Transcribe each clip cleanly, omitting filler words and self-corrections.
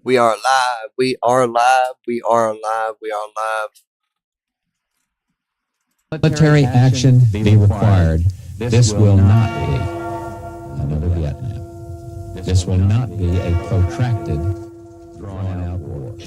We are live. We are live. We are live. We are live. Military action be required. This will not be another Vietnam. This will not be a protracted, drawn-out war.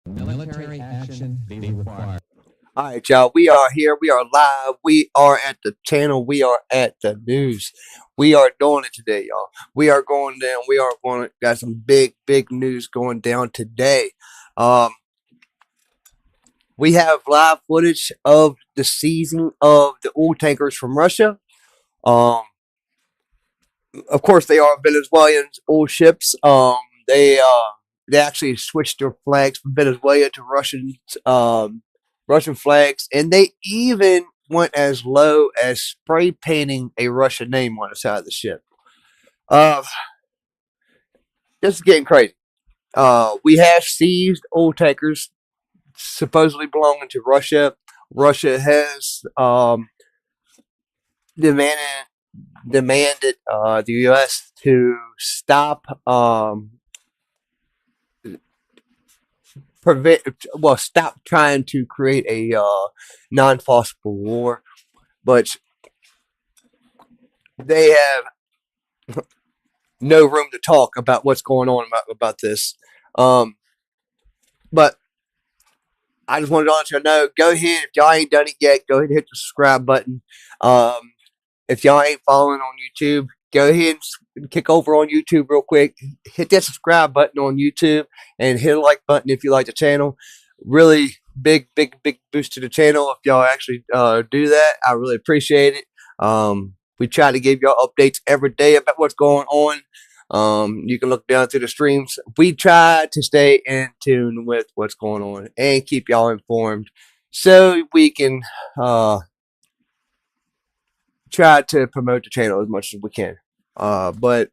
Military action be required. All right, y'all. We are here. We are live. We are at the channel. We are at the news. We are doing it today, y'all. We are going down. We are going to got some big news going down today. Um, we have live footage of the seizing of the oil tankers from Russia. Um, of course, they are Venezuelan oil ships. They actually switched their flags from Venezuela to Russian flags, and they even went as low as spray painting a Russian name on the side of the ship. Uh, this is getting crazy. We have seized oil tankers supposedly belonging to Russia. Russia has demanded the U.S. to stop trying to create a non-possible war, but they have no room to talk about what's going on about this. But I just wanted to let you know, go ahead, if y'all ain't done it yet, go ahead and hit the subscribe button. If y'all ain't following on YouTube, go ahead and kick over on YouTube real quick. Hit that subscribe button on YouTube and hit a like button if you like the channel. Really big boost to the channel if y'all actually do that. I really appreciate it. We try to give y'all updates every day about what's going on. You can look down through the streams. We try to stay in tune with what's going on and keep y'all informed so we can try to promote the channel as much as we can. But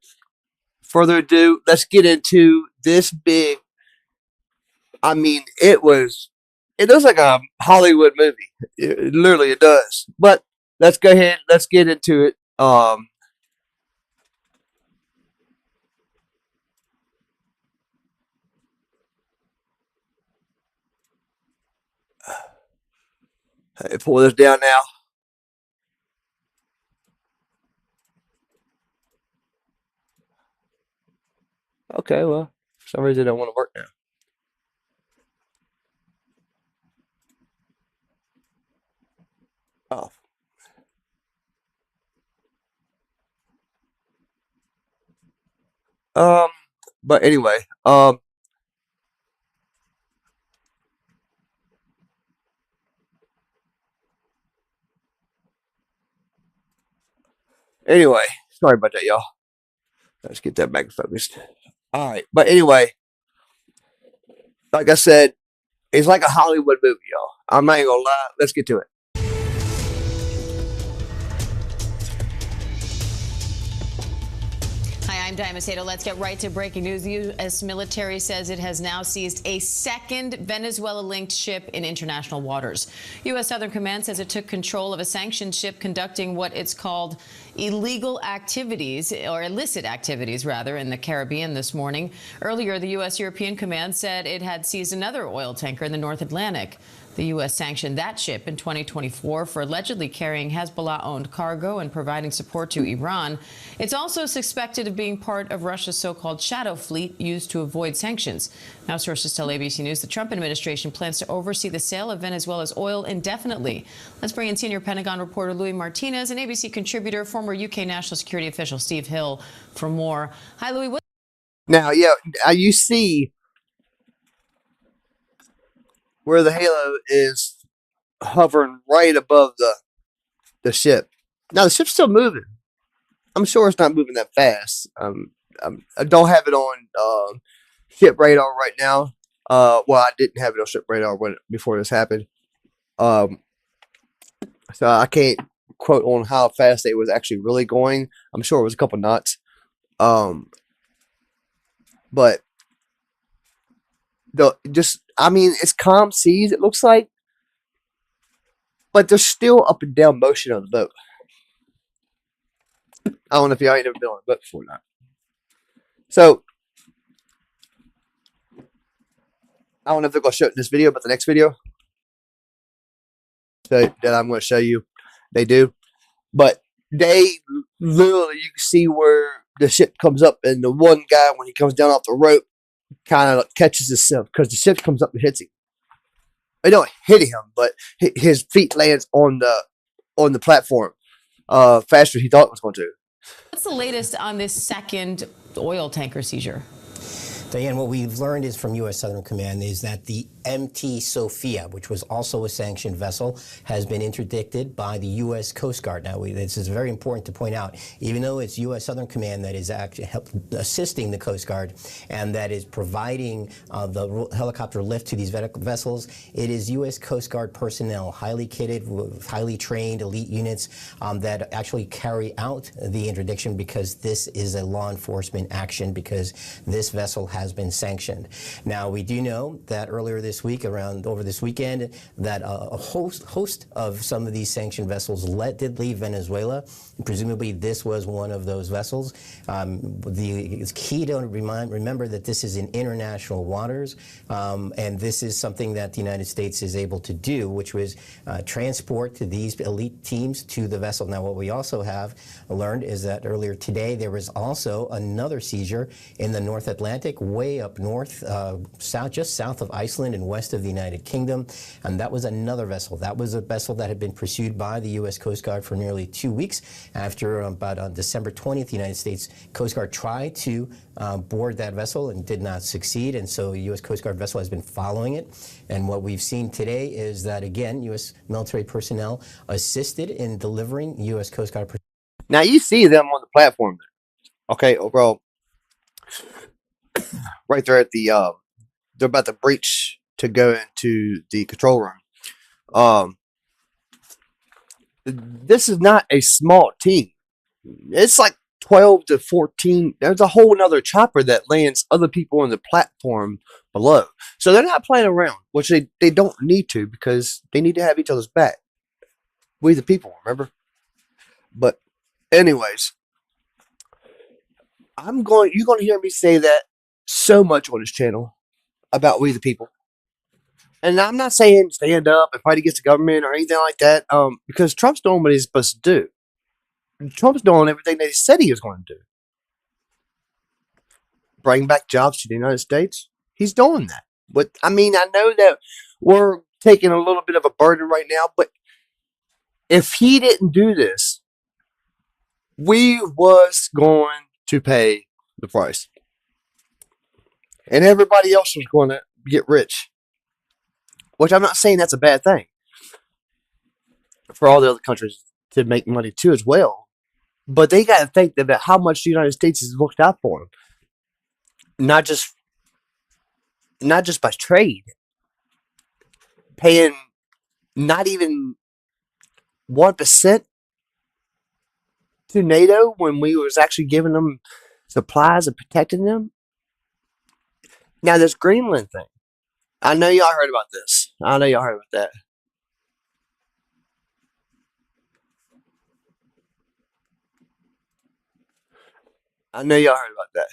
further ado, let's get into this big. I mean, it looks like a Hollywood movie. Literally, it does. But let's go ahead. Let's get into it. Pull this down now. Okay, well, for some reason it don't want to work now. Oh. Um, but anyway, Anyway, sorry about that, y'all. Let's get that back focused. All right, but anyway, like I said, it's like a Hollywood movie, y'all. I'm not even gonna lie. Let's get to it. Hi, I'm Diana Macedo. Let's get right to breaking news. The U.S. military says it has now seized a second Venezuela-linked ship in international waters. U.S. Southern Command says it took control of a sanctioned ship conducting what it's called illegal activities, or illicit activities, rather, in the Caribbean this morning. Earlier, the U.S. European Command said it had seized another oil tanker in the North Atlantic. The U.S. sanctioned that ship in 2024 for allegedly carrying Hezbollah-owned cargo and providing support to Iran. It's also suspected of being part of Russia's so-called shadow fleet used to avoid sanctions. Now, sources tell ABC News the Trump administration plans to oversee the sale of Venezuela's oil indefinitely. Let's bring in senior Pentagon reporter Louis Martinez and ABC contributor, former UK national security official Steve Hill for more. Hi, Louis. Now, you see where the halo is hovering right above the ship. Now the ship's still moving. I'm sure it's not moving that fast. I don't have it on ship radar right now. Well, I didn't have it on ship radar before this happened. So I can't quote on how fast it was actually really going. I'm sure it was a couple knots. But it's calm seas, it looks like, but there's still up and down motion on the boat. I don't know if y'all ain't ever been on a boat before or not. So I don't know if they're going to show it in this video, but the next video that I'm going to show you, they do. But they literally, you can see where the ship comes up, and the one guy, when he comes down off the rope, kind of catches himself because the ship comes up and hits him. It don't hit him, but his feet lands on the platform faster than he thought it was going to. What's the latest on this second oil tanker seizure? Diane, what we've learned is from U.S. Southern Command is that the MT Sophia, which was also a sanctioned vessel, has been interdicted by the U.S. Coast Guard. Now, this is very important to point out. Even though it's U.S. Southern Command that is actually assisting the Coast Guard and that is providing the helicopter lift to these vessels, it is U.S. Coast Guard personnel, highly kitted, highly trained elite units that actually carry out the interdiction, because this is a law enforcement action, because this vessel has been sanctioned. Now, we do know that earlier this week, over this weekend, that a host of some of these sanctioned vessels did leave Venezuela. Presumably, this was one of those vessels. It's key to remember that this is in international waters, and this is something that the United States is able to do, which was transport these elite teams to the vessel. Now, what we also have learned is that earlier today, there was also another seizure in the North Atlantic, way up north, just south of Iceland and west of the United Kingdom, and that was another vessel. That was a vessel that had been pursued by the U.S. Coast Guard for nearly 2 weeks. After about on December 20th, the United States Coast Guard tried to board that vessel and did not succeed, and so the U.S. Coast Guard vessel has been following it. And what we've seen today is that, again, U.S. military personnel assisted in delivering U.S. Coast Guard. Now, you see them on the platform there. Okay, overall, right there at the they're about to breach to go into the control room. This is not a small team. It's like 12 to 14. There's a whole nother chopper that lands other people on the platform below. So they're not playing around, which they don't need to, because they need to have each other's back. We the people, remember? But anyways, you're going to hear me say that so much on this channel about we the people. And I'm not saying stand up and fight against the government or anything like that, because Trump's doing what he's supposed to do. Trump's doing everything that he said he was going to do. Bring back jobs to the United States. He's doing that. But, I mean, I know that we're taking a little bit of a burden right now, but if he didn't do this, we was going to pay the price. And everybody else was going to get rich. Which I'm not saying that's a bad thing for all the other countries to make money too as well. But they got to think about how much the United States has looked out for them, not just by trade, paying not even 1% to NATO when we was actually giving them supplies and protecting them. Now this Greenland thing, I know y'all heard about this. I know y'all heard about that. I know y'all heard about that.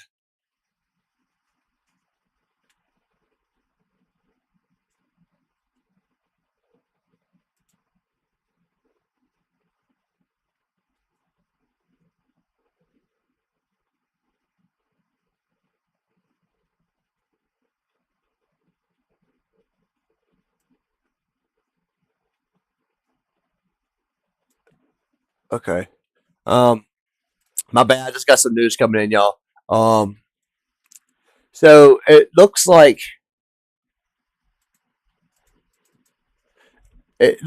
Okay. Um, my bad. I just got some news coming in, y'all. So it looks like that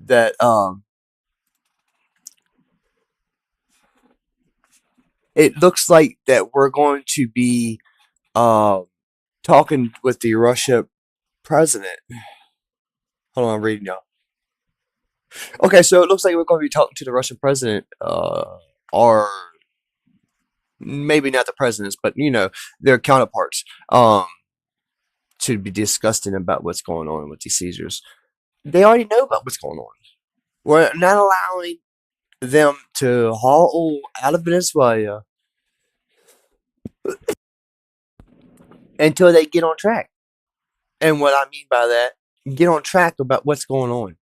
that it looks like that we're going to be talking with the Russia president. Hold on, I'm reading y'all. Okay, so it looks like we're going to be talking to the Russian president, or maybe not the presidents, but their counterparts, to be discussing about what's going on with these seizures. They already know about what's going on. We're not allowing them to haul out of Venezuela until they get on track. And what I mean by that, get on track about what's going on.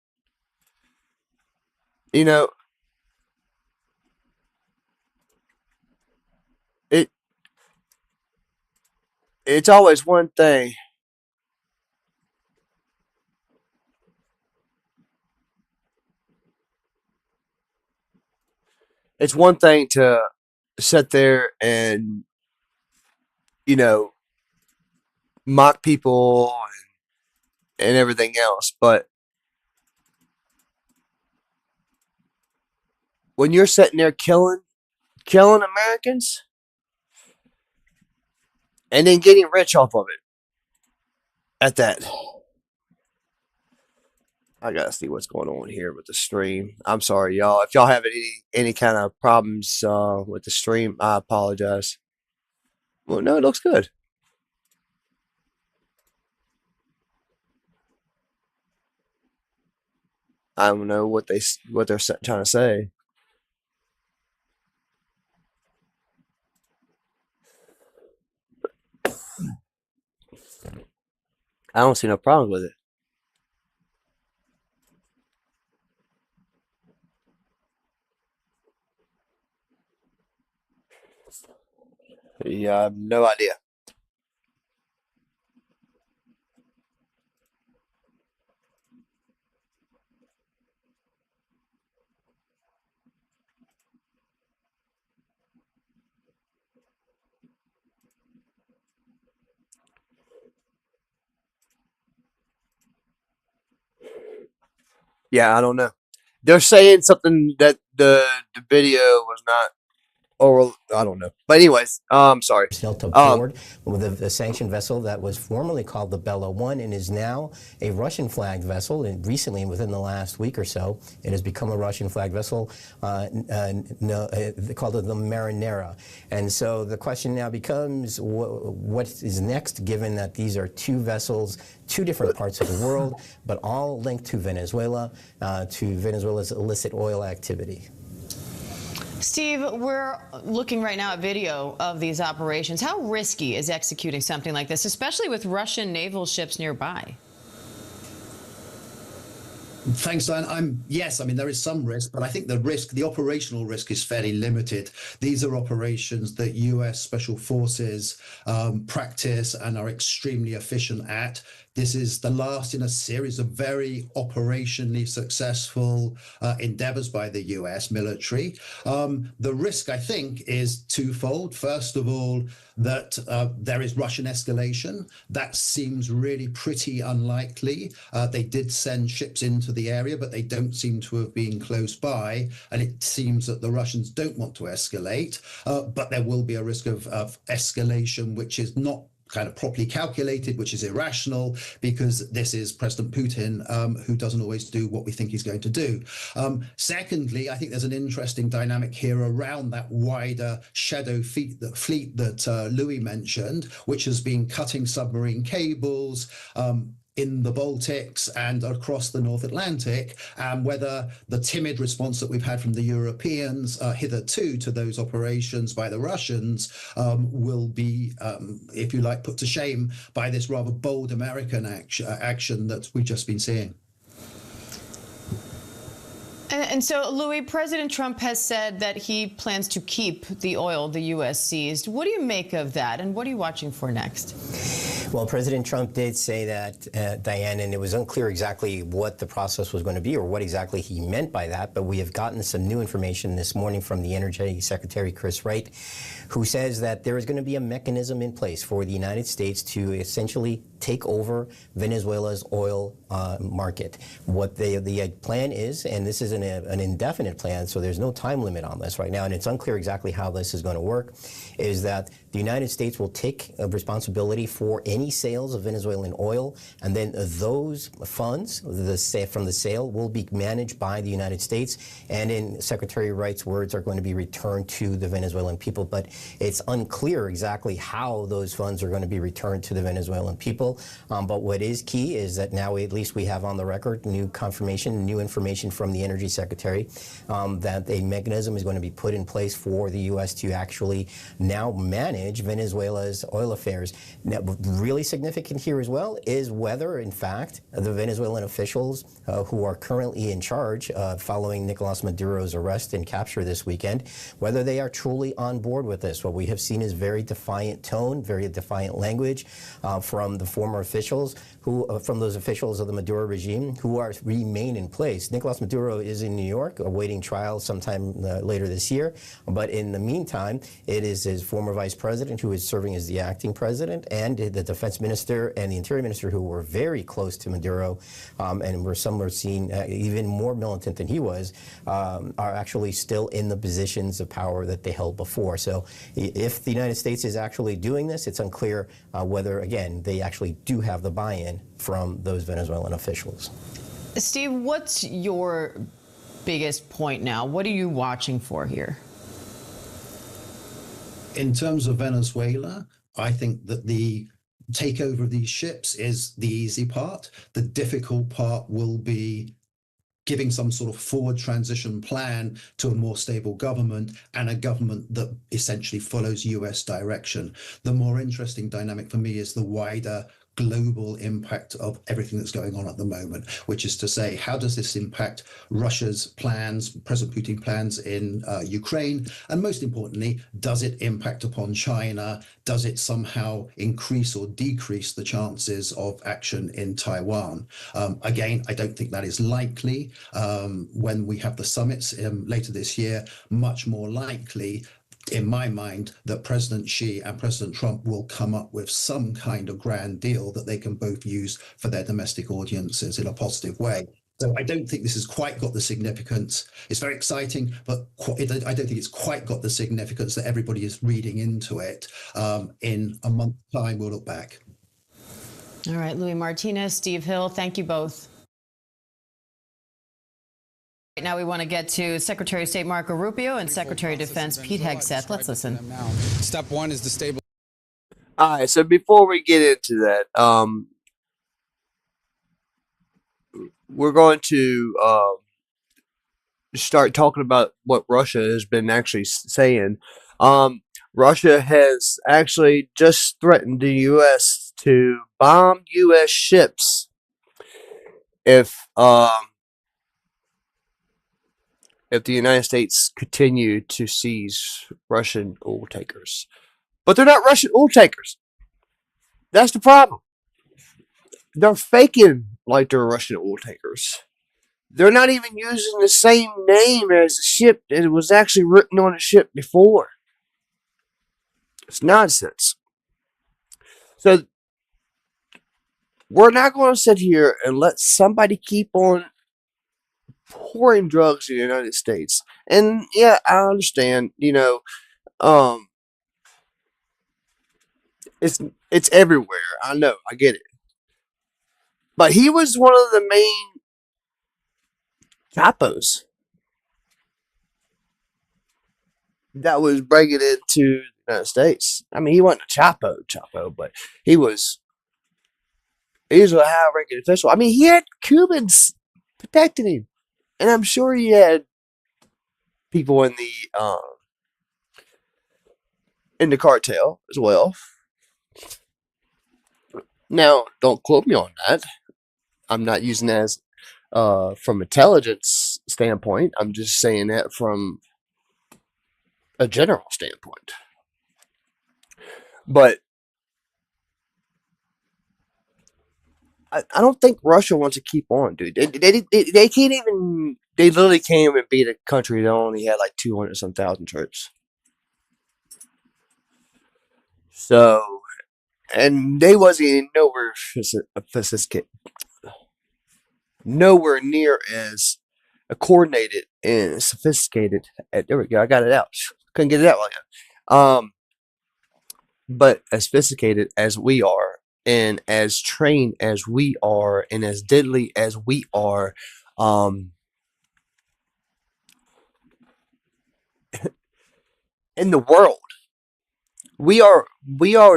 You know, it it's always one thing. It's one thing to sit there and you know mock people and everything else, but when you're sitting there killing Americans and then getting rich off of it at that. I gotta see what's going on here with the stream. I'm sorry, y'all. If y'all have any kind of problems with the stream, I apologize. Well, no, it looks good. I don't know what they're trying to say. I don't see no problem with it. Yeah, I have no idea. Yeah, I don't know. They're saying something that the video was not, or I don't know. But anyways, sorry. Sailed to board with a sanctioned vessel that was formerly called the Bella One and is now a Russian-flagged vessel. And recently, within the last week or so, it has become a Russian-flagged vessel they called it the Marinera. And so the question now becomes, what is next, given that these are two vessels, two different parts of the world, but all linked to Venezuela, to Venezuela's illicit oil activity? Steve, we're looking right now at video of these operations. How risky is executing something like this, especially with Russian naval ships nearby? Thanks, Dan. Yes, I mean, there is some risk, but I think the operational risk is fairly limited. These are operations that US Special Forces practice and are extremely efficient at. This is the last in a series of very operationally successful endeavors by the US military. The risk, I think, is twofold. First of all, that there is Russian escalation. That seems really pretty unlikely. They did send ships into the area, but they don't seem to have been close by. And it seems that the Russians don't want to escalate, but there will be a risk of escalation, which is not kind of properly calculated, which is irrational, because this is President Putin, who doesn't always do what we think he's going to do. Secondly, I think there's an interesting dynamic here around that wider shadow fleet that Louis mentioned, which has been cutting submarine cables in the Baltics and across the North Atlantic, and whether the timid response that we've had from the Europeans hitherto to those operations by the Russians will be, if you like, put to shame by this rather bold American action that we've just been seeing. And so, Louis, President Trump has said that he plans to keep the oil the U.S. seized. What do you make of that, and what are you watching for next? Well, President Trump did say that, Diane, and it was unclear exactly what the process was going to be or what exactly he meant by that, but we have gotten some new information this morning from the Energy Secretary, Chris Wright, who says that there is going to be a mechanism in place for the United States to essentially take over Venezuela's oil market. What the plan is, and this is an indefinite plan, so there's no time limit on this right now, and it's unclear exactly how this is going to work, is that the United States will take responsibility for any sales of Venezuelan oil, and then those funds from the sale will be managed by the United States, and in Secretary Wright's words, are going to be returned to the Venezuelan people. But it's unclear exactly how those funds are going to be returned to the Venezuelan people. But what is key is that now at least we have on the record new confirmation, new information from the Energy Secretary that a mechanism is going to be put in place for the U.S. to actually now manage Venezuela's oil affairs. Now, really significant here as well is whether, in fact, the Venezuelan officials who are currently in charge following Nicolas Maduro's arrest and capture this weekend, whether they are truly on board with this. What we have seen is very defiant tone, very defiant language from the former officials, from those officials of the Maduro regime who remain in place. Nicolas Maduro is in New York awaiting trial sometime later this year, but in the meantime, it is his former vice president who is serving as the acting president, and the defense minister and the interior minister, who were very close to Maduro, and were some were seen even more militant than he was, are actually still in the positions of power that they held before. So if the United States is actually doing this, it's unclear whether, again, they actually do have the buy-in from those Venezuelan officials. Steve, what's your biggest point now? What are you watching for here? In terms of Venezuela, I think that the takeover of these ships is the easy part. The difficult part will be giving some sort of forward transition plan to a more stable government, and a government that essentially follows US direction. The more interesting dynamic for me is the wider global impact of everything that's going on at the moment, which is to say, how does this impact Russia's plans, President Putin's plans in Ukraine? And most importantly, does it impact upon China? Does it somehow increase or decrease the chances of action in Taiwan? Again, I don't think that is likely. When we have the summits later this year, much more likely, in my mind, that President Xi and President Trump will come up with some kind of grand deal that they can both use for their domestic audiences in a positive way. So I don't think this has quite got the significance. It's very exciting, but I don't think it's quite got the significance that everybody is reading into it. In a month's time, we'll look back. All right, Louis Martinez, Steve Hill, thank you both. Right now we want to get to Secretary of State Marco Rubio and Secretary of Defense Pete Hegseth. Let's listen. Step one is to stabilize. All right, so before we get into that, we're going to start talking about what Russia has been actually saying. Russia has actually just threatened the U.S. to bomb U.S. ships if the United States continue to seize Russian oil tankers. But they're not Russian oil tankers. That's the problem. they're faking like they're Russian oil tankers. They're not even using the same name as the ship that was actually written on the ship before. It's nonsense. So we're not going to sit here and let somebody keep on pouring drugs in the United States. And yeah, I understand, it's everywhere. I know, I get it. But he was one of the main capos that was bringing it into the United States. I mean, he wasn't a Chapo, but he was a high-ranking official. I mean, he had Cubans protecting him, and I'm sure he had people in the cartel as well. Now, don't quote me on that. I'm not using that as from intelligence standpoint. I'm just saying that from a general standpoint. But I don't think Russia wants to keep on, dude. They can't even. They literally can't even beat a country that only had like 200-some thousand troops. So, and they wasn't even nowhere near as coordinated and sophisticated. There we go. I got it out. Couldn't get it out like that. But as sophisticated as we are, and as trained as we are, and as deadly as we are, in the world, we are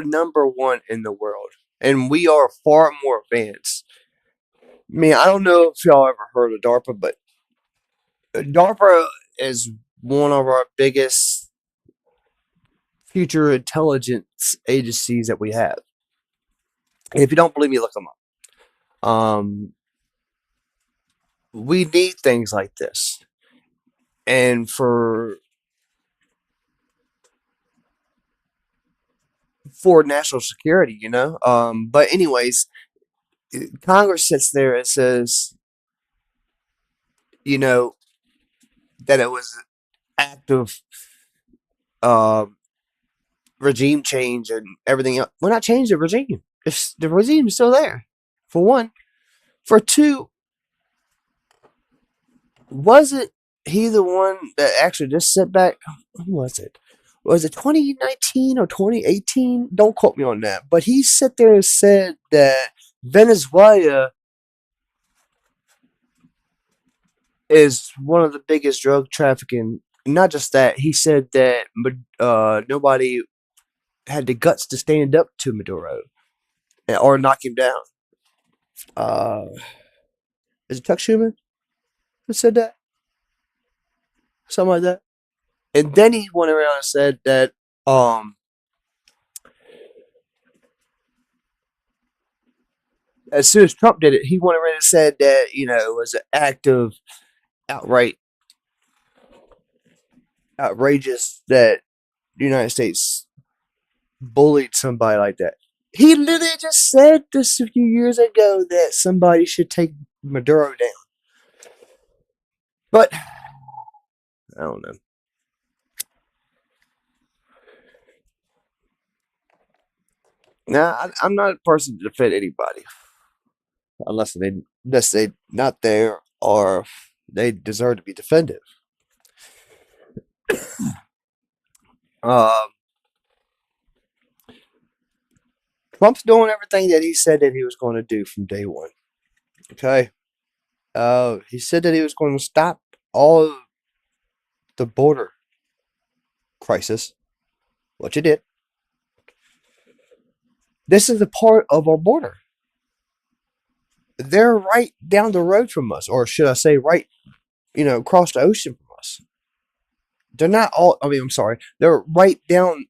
number one in the world, and we are far more advanced. I mean, I don't know if y'all ever heard of DARPA, but DARPA is one of our biggest future intelligence agencies that we have. And if you don't believe me, look them up. We need things like this, and for national security, But anyways, Congress sits there and says, that it was active regime change and everything else. We're not changing the regime. The regime is still there, for one. For two, wasn't he the one that actually just sat back? Who was it? Was it 2019 or 2018? Don't quote me on that. But he sat there and said that Venezuela is one of the biggest drug trafficking. Not just that, he said that nobody had the guts to stand up to Maduro or knock him down. Is it Chuck Schumer who said that? Something like that. And then he went around and said that as soon as Trump did it, he went around and said that, it was an act of outrageous that the United States bullied somebody like that. He literally just said this a few years ago that somebody should take Maduro down. But I don't know. Now, I'm not a person to defend anybody unless they not there or they deserve to be defended. Trump's doing everything that he said that he was going to do from day one. Okay, he said that he was going to stop all the border crisis, which he did. This is a part of our border. They're right down the road from us, or should I say right, across the ocean from us. They're not all, I'm sorry. They're right down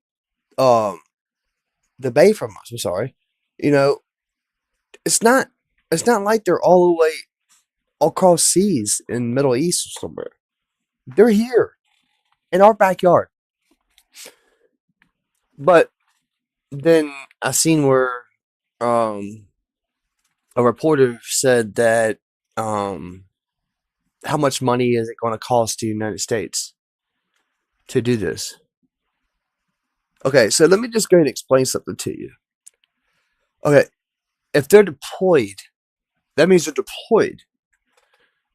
the bay from us. I'm sorry. It's not like they're all the way across seas in Middle East or somewhere. They're here in our backyard. But then I seen where a reporter said that how much money is it going to cost the United States to do this? Okay, so let me just go ahead and explain something to you. Okay, if they're deployed, that means they're deployed.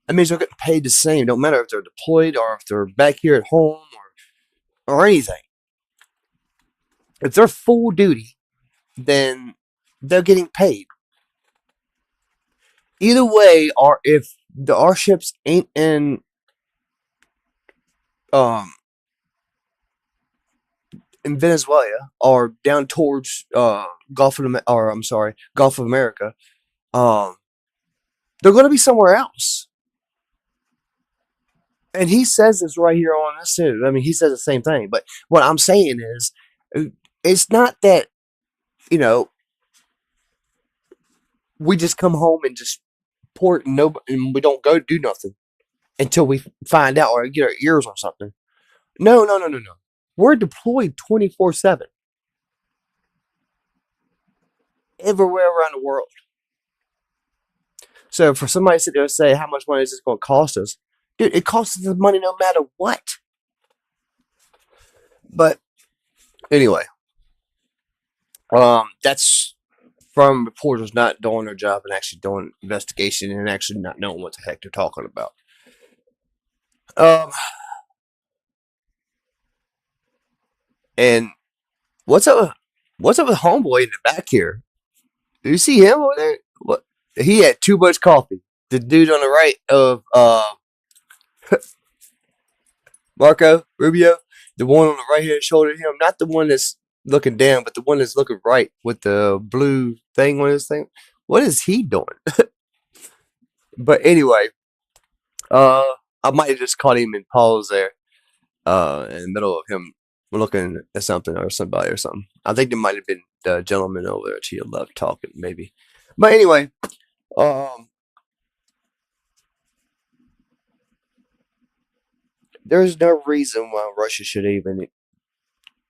That means they're getting paid the same. Don't matter if they're deployed or if they're back here at home or anything. If they're full duty, then they're getting paid. Either way, or if our ships ain't in Venezuela or down towards Gulf of America, they're going to be somewhere else. And he says this right here on this too. I mean, he says the same thing. But what I'm saying is, it's not that, you know, we just come home and just port and we don't go do nothing until we find out or get our ears on something. No. We're deployed 24/7 everywhere around the world. So for somebody to sit there and say, how much money is this going to cost us? Dude, it costs us money no matter what. But anyway, that's from reporters not doing their job and actually doing investigation and actually not knowing what the heck they're talking about. And what's up with homeboy in the back here? Do you see him over there? What? He had too much coffee. The dude on the right of Marco Rubio, the one on the right hand shoulder of him, not the one that's looking down, but the one that's looking right with the blue thing on his thing. What is he doing? But anyway, I might have just caught him in pause there, in the middle of him looking at something or somebody or something. I think there might have been the gentleman over there to your left talking, maybe. But anyway, there's no reason why Russia should even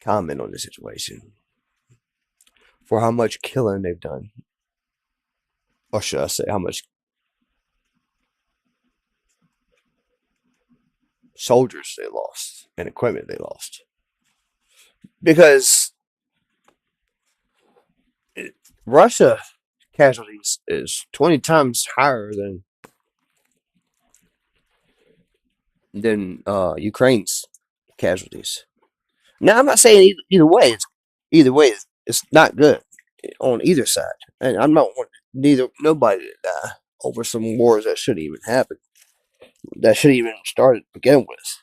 comment on the situation for how much killing they've done. Or should I say, how much soldiers they lost and equipment they lost. Because Russia casualties is 20 times higher than Ukraine's casualties. Now, I'm not saying either way. It's not good on either side, and I'm not wanting nobody to die over some wars that shouldn't even happen. That shouldn't even start to begin with.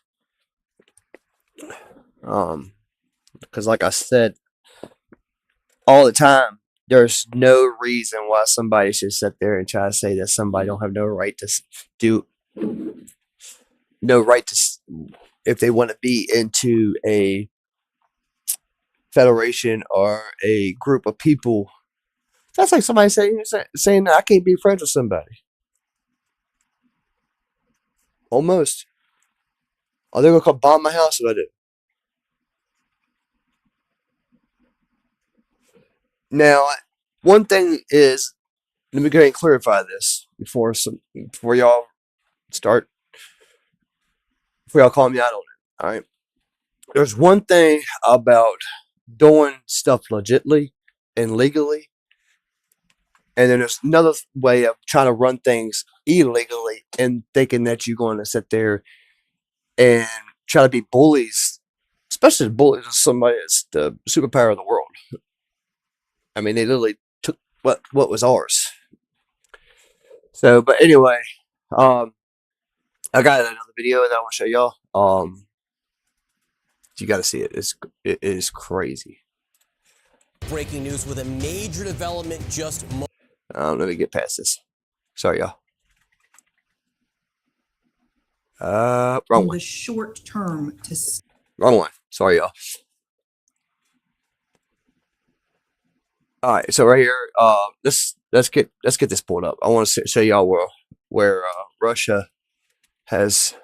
Because like I said all the time, there's no reason why somebody should sit there and try to say that somebody don't have no right to if they want to be into a federation or a group of people. That's like somebody saying that I can't be friends with somebody. Almost. Are they gonna come bomb my house if I do? Now, one thing is, let me go ahead and clarify this before y'all call me out on it. All right. There's one thing about doing stuff legitly and legally, and then there's another way of trying to run things illegally and thinking that you're going to sit there and try to be bullies, especially bullies of somebody that's the superpower of the world. I mean, they literally took what was ours. So, but anyway, I got another video that I want to show y'all. You got to see it. It is crazy. Breaking news with a major development just. Let me get past this. Sorry, y'all. Wrong one. The short term to. Wrong one. Sorry, y'all. All right, so right here, let's get this pulled up. I want to show y'all where Russia has.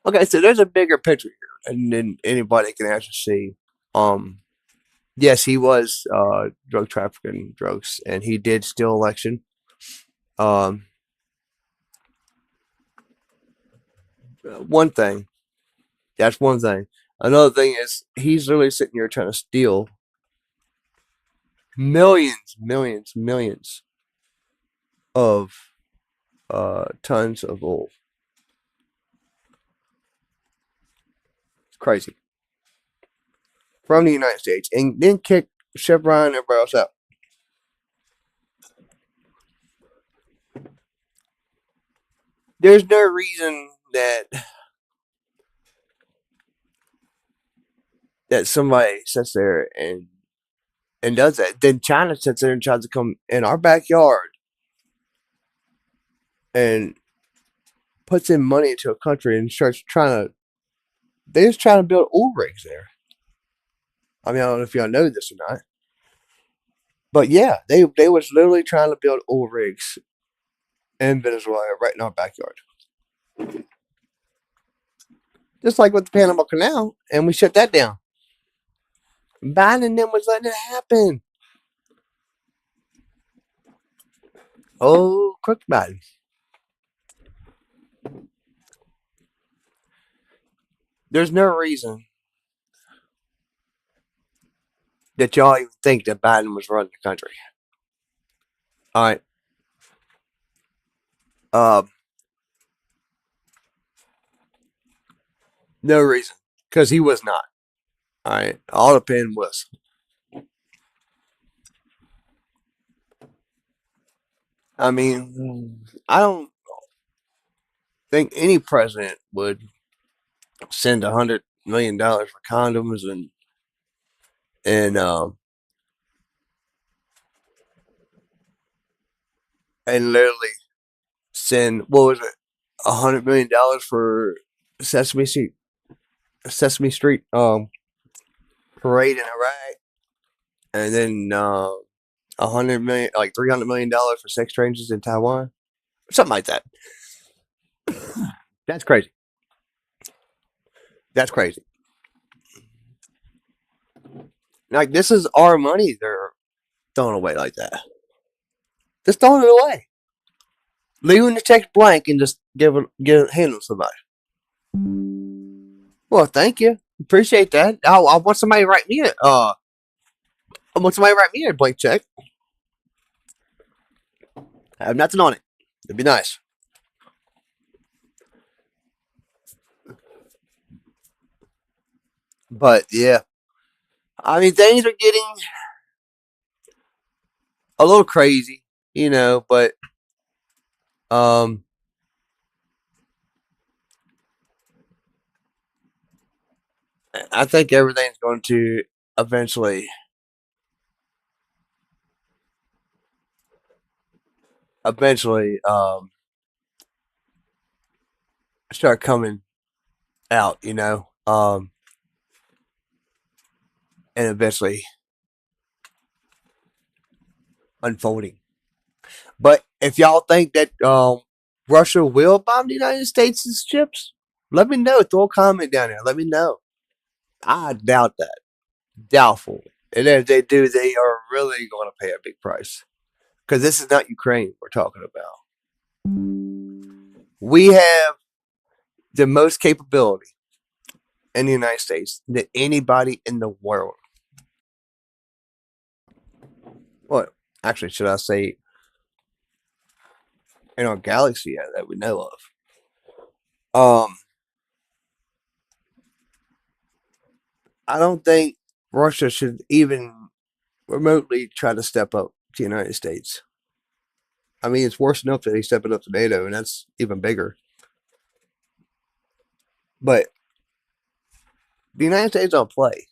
Okay, so there's a bigger picture here, and then anybody can actually see. Yes, he was drug trafficking drugs, and he did steal election. Um, one thing. That's one thing. Another thing is he's literally sitting here trying to steal millions of tons of oil. It's crazy. From the United States, and then kick Chevron and everybody else out. There's no reason that somebody sits there and does that. Then China sits there and tries to come in our backyard and puts in money into a country and starts they're just trying to build oil rigs there. I mean, I don't know if y'all know this or not. But yeah, they was literally trying to build oil rigs in Venezuela right in our backyard. Just like with the Panama Canal, and we shut that down. Biden and them was letting it happen. Oh, quick Biden. There's no reason that y'all even think that Biden was running the country. All right. No reason, because he was not. All right. All the pen was. I mean, I don't think any president would send $100 million for condoms and literally send, what was it, $100 million for Sesame Street parade in Iraq, and then $100 million, like $300 million for sex changes in Taiwan, something like that. That's crazy. That's crazy. Like, this is our money they're throwing away like that. Just throwing it away. Leaving the check blank and just hand it to somebody. Well, thank you. Appreciate that. I want somebody to write me a blank check. I have nothing on it. It'd be nice. But yeah, I mean, things are getting a little crazy, but I think everything's going to eventually start coming out, and eventually unfolding. But if y'all think that Russia will bomb the United States' ships, let me know. Throw a comment down there. Let me know. I doubt that. Doubtful. And if they do, they are really going to pay a big price. Because this is not Ukraine we're talking about. We have the most capability in the United States than anybody in the world. Well, actually, should I say in our galaxy that we know of. I don't think Russia should even remotely try to step up to the United States. I mean, it's worse enough that he's stepping up to NATO, and that's even bigger. But the United States don't play.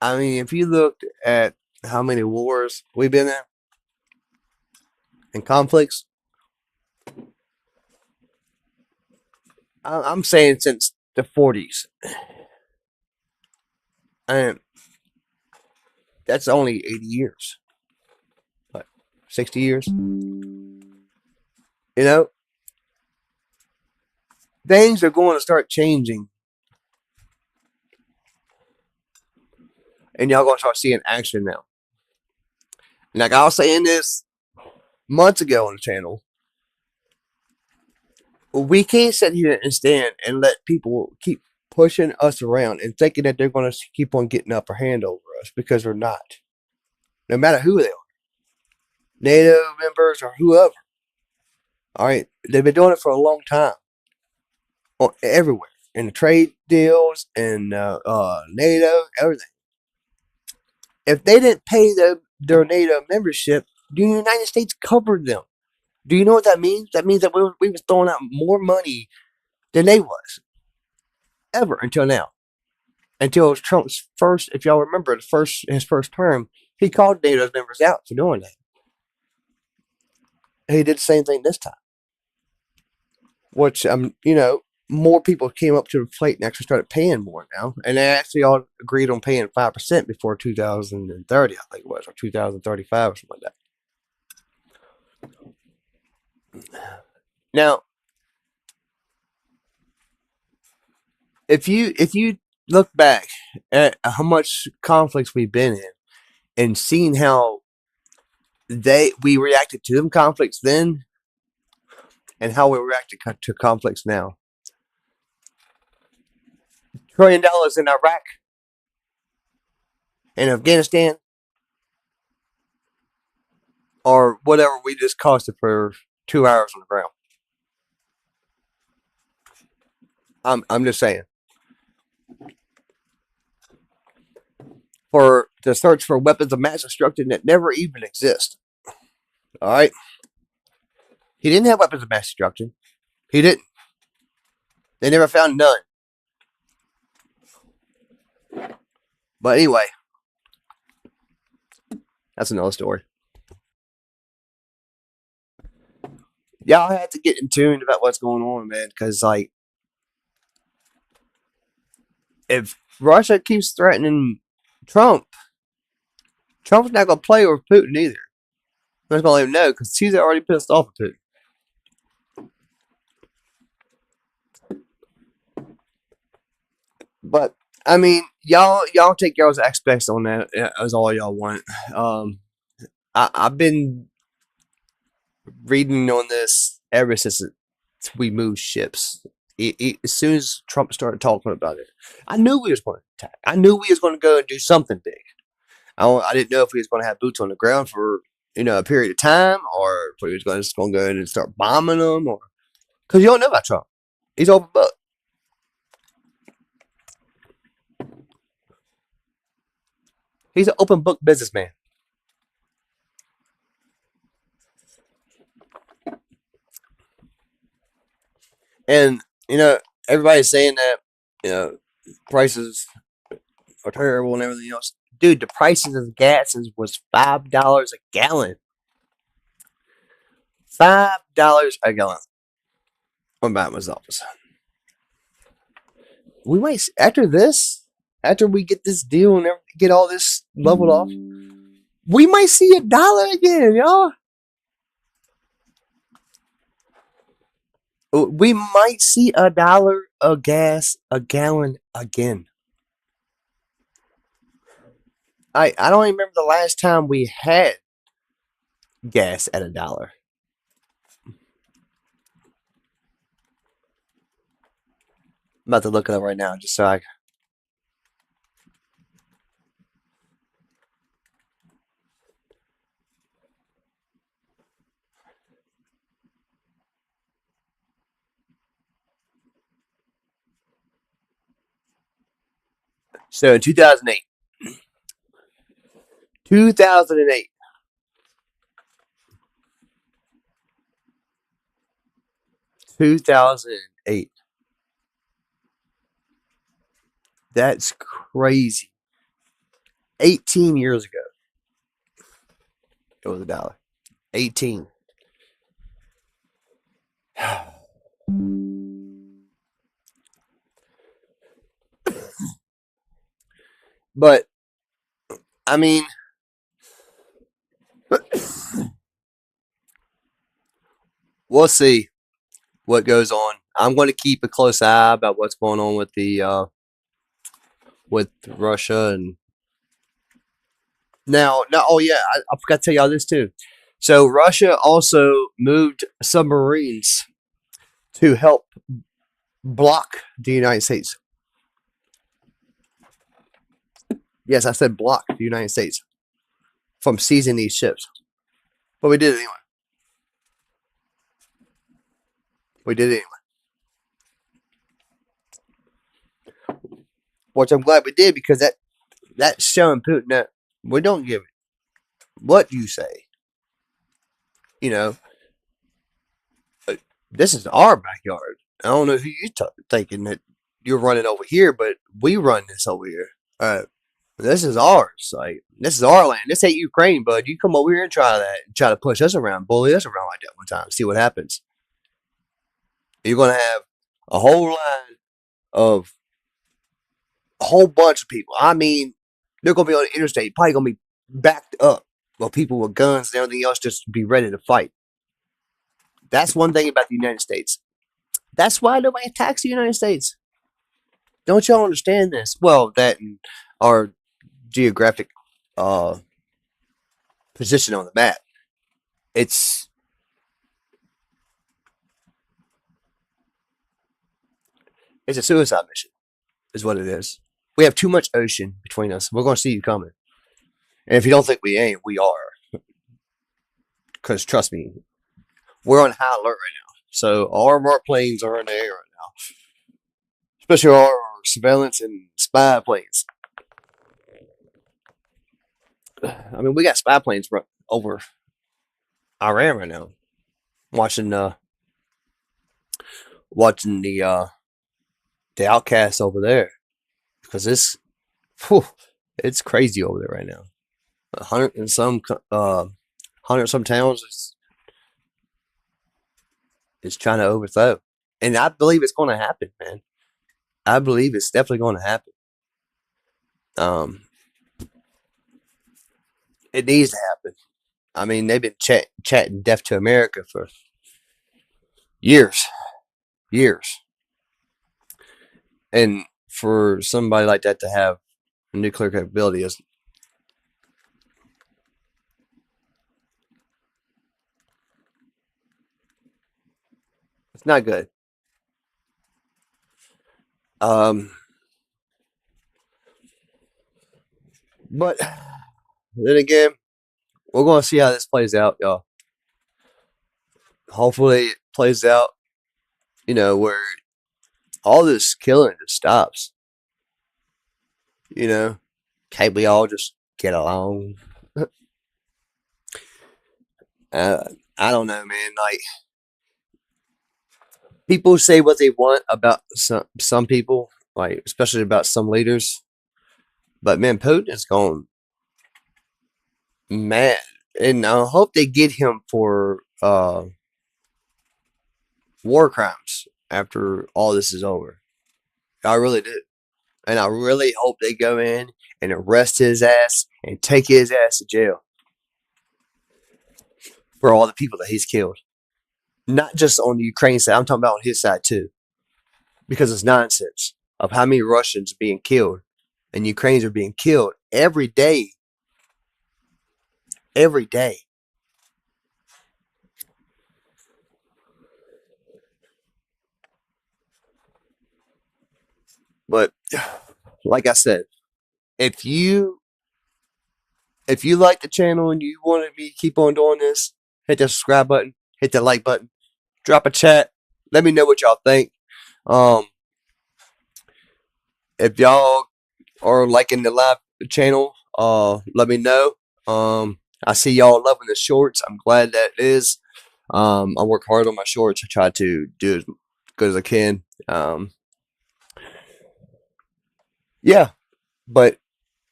I mean, if you looked at how many wars we've been in and conflicts, I'm saying since the 40s. And that's only 80 years. What, 60 years? things are going to start changing. And y'all going to start seeing action now. Like I was saying this months ago on the channel, we can't sit here and stand and let people keep pushing us around and thinking that they're going to keep on getting upper hand over us, because they're not. No matter who they are, NATO members or whoever. All right, they've been doing it for a long time, everywhere, in the trade deals and NATO, everything. If they didn't pay their NATO membership, the United States covered them. Do you know what that means? That means that we was throwing out more money than they was ever until now. Until it was Trump's first, if y'all remember, his first term, he called NATO's members out for doing that. And he did the same thing this time. Which, more people came up to the plate and actually started paying more now. And they actually all agreed on paying 5% before 2030, I think it was, or 2035 or something like that. Now, if you look back at how much conflicts we've been in and seen how we reacted to them conflicts then and how we react to conflicts now. $1 trillion in Iraq and Afghanistan, or whatever we just costed for 2 hours on the ground. I'm just saying. For the search for weapons of mass destruction that never even exist. All right. He didn't have weapons of mass destruction. He didn't. They never found none. But anyway, that's another story. Y'all have to get in tune about what's going on, man, because like, if Russia keeps threatening Trump's not going to play with Putin either. I'm just going to let him know, because he's already pissed off at Putin. But I mean, y'all take y'all's aspects on that as all y'all want. I've been reading on this ever since we moved ships. As soon as Trump started talking about it, I knew we was going to attack. I knew we was going to go and do something big. I didn't know if we was going to have boots on the ground for a period of time, or if we was just going to go in and start bombing them, or because you don't know about Trump. He's overbooked. He's an open book businessman. And, everybody's saying that, prices are terrible and everything else. Dude, the prices of gases was $5 a gallon. $5 a gallon. I'm back in my office. We might, after we get this deal and get all this leveled off, we might see $1 again, y'all. We might see $1 of gas a gallon again. I don't even remember the last time we had gas at $1. I'm about to look it up right now, just so I. So in 2008. 2008. That's crazy. 18 years ago, it was $1. 18. But I mean, we'll see what goes on I'm going to keep a close eye about what's going on with the with Russia and now. Oh yeah, I forgot to tell y'all this too. So Russia also moved submarines to help block the United States. Yes, I said block the United States from seizing these ships. But we did it anyway. We did it anyway. Which I'm glad we did because that's showing Putin that we don't give it what you say. You know, this is our backyard. I don't know who you thinking that you're running over here, but we run this over here. This is ours. Like, this is our land. This ain't Ukraine, bud. You come over here and try that. Try to push us around, bully us around like that one time. See what happens. You're going to have a whole line of a whole bunch of people. I mean, they're going to be on the interstate, probably going to be backed up with people with guns and everything else just to be ready to fight. That's one thing about the United States. That's why nobody attacks the United States. Don't y'all understand this? Well, that and our geographic position on the map. It's a suicide mission, is what it is. We have too much ocean between us. We're going to see you coming. And if you don't think we ain't, we are. Because trust me, we're on high alert right now. So all of our planes are in the air right now. Especially our surveillance and spy planes. I mean, we got spy planes over Iran right now. Watching the outcasts over there. Because it's crazy over there right now. 100 and some towns is trying to overthrow. And I believe it's going to happen, man. I believe it's definitely going to happen. It needs to happen. I mean, they've been chatting death to America for years. And for somebody like that to have nuclear capability is it's not good. But then again, we're going to see how this plays out, y'all. Hopefully it plays out, where all this killing just stops. Can't we all just get along? I don't know, man. Like, people say what they want about some people, like especially about some leaders. But man, Putin is gone mad, and I hope they get him for war crimes after all this is over. I really do, and I really hope they go in and arrest his ass and take his ass to jail for all the people that he's killed. Not just on the Ukraine side, I'm talking about on his side too. Because it's nonsense of how many Russians are being killed and Ukrainians are being killed every day. Every day. But like I said, if you like the channel and you want me to keep on doing this, hit the subscribe button, hit the like button, drop a chat, let me know what y'all think. If y'all are liking the live channel, let me know. I see y'all loving the shorts. I'm glad that is. I work hard on my shorts. I try to do as good as I can. Yeah, but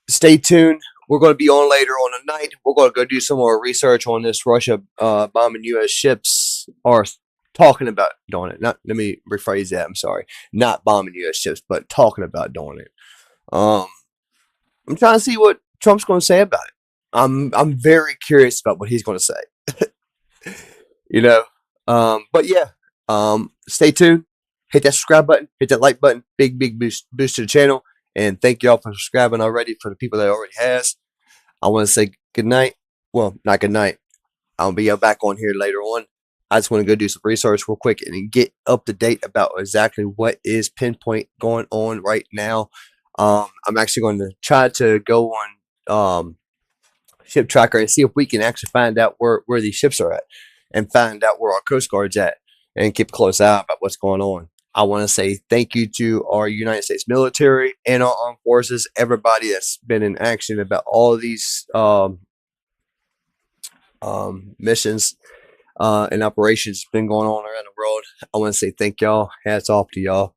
stay tuned. We're going to be on later on tonight. We're going to go do some more research on this Russia bombing U.S. ships, or talking about doing it. Let me rephrase that. I'm sorry. Not bombing U.S. ships, but talking about doing it. I'm trying to see what Trump's going to say about it. I'm very curious about what he's going to say. But yeah, stay tuned. hit that subscribe button, hit that like button. Big boost to the channel. And thank y'all for subscribing already. For the people that already has, I want to say good night. Well, not good night. I'll be back on here later on. I just want to go do some research real quick and get up to date about exactly what is pinpoint going on right now. I'm actually going to try to go on Ship Tracker and see if we can actually find out where these ships are at and find out where our Coast Guard's at and keep a close eye about what's going on. I want to say thank you to our United States military and our armed forces, everybody that's been in action about all of these missions and operations been going on around the world. I want to say thank y'all. Hats off to y'all.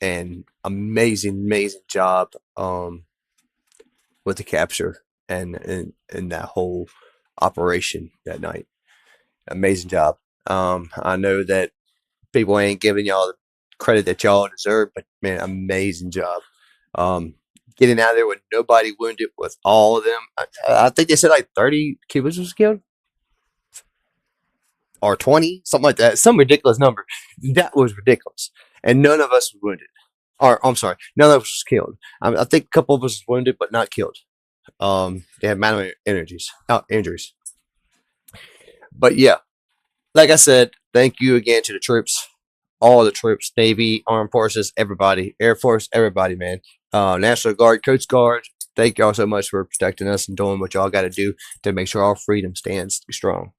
And amazing job with the capture and that whole operation that night. Amazing job. I know that people ain't giving y'all the credit that y'all deserve, but man, amazing job. Getting out of there with nobody wounded, with all of them. I think they said like 30 Cubans was killed. Or 20, something like that. Some ridiculous number. That was ridiculous. And none of us was wounded. Or, I'm sorry, none of us was killed. I think a couple of us was wounded, but not killed. They had minor injuries. But yeah, like I said, thank you again to the troops. All the troops, Navy, Armed Forces, everybody, Air Force, everybody, man. National Guard, Coast Guard, thank y'all so much for protecting us and doing what y'all got to do to make sure our freedom stands strong.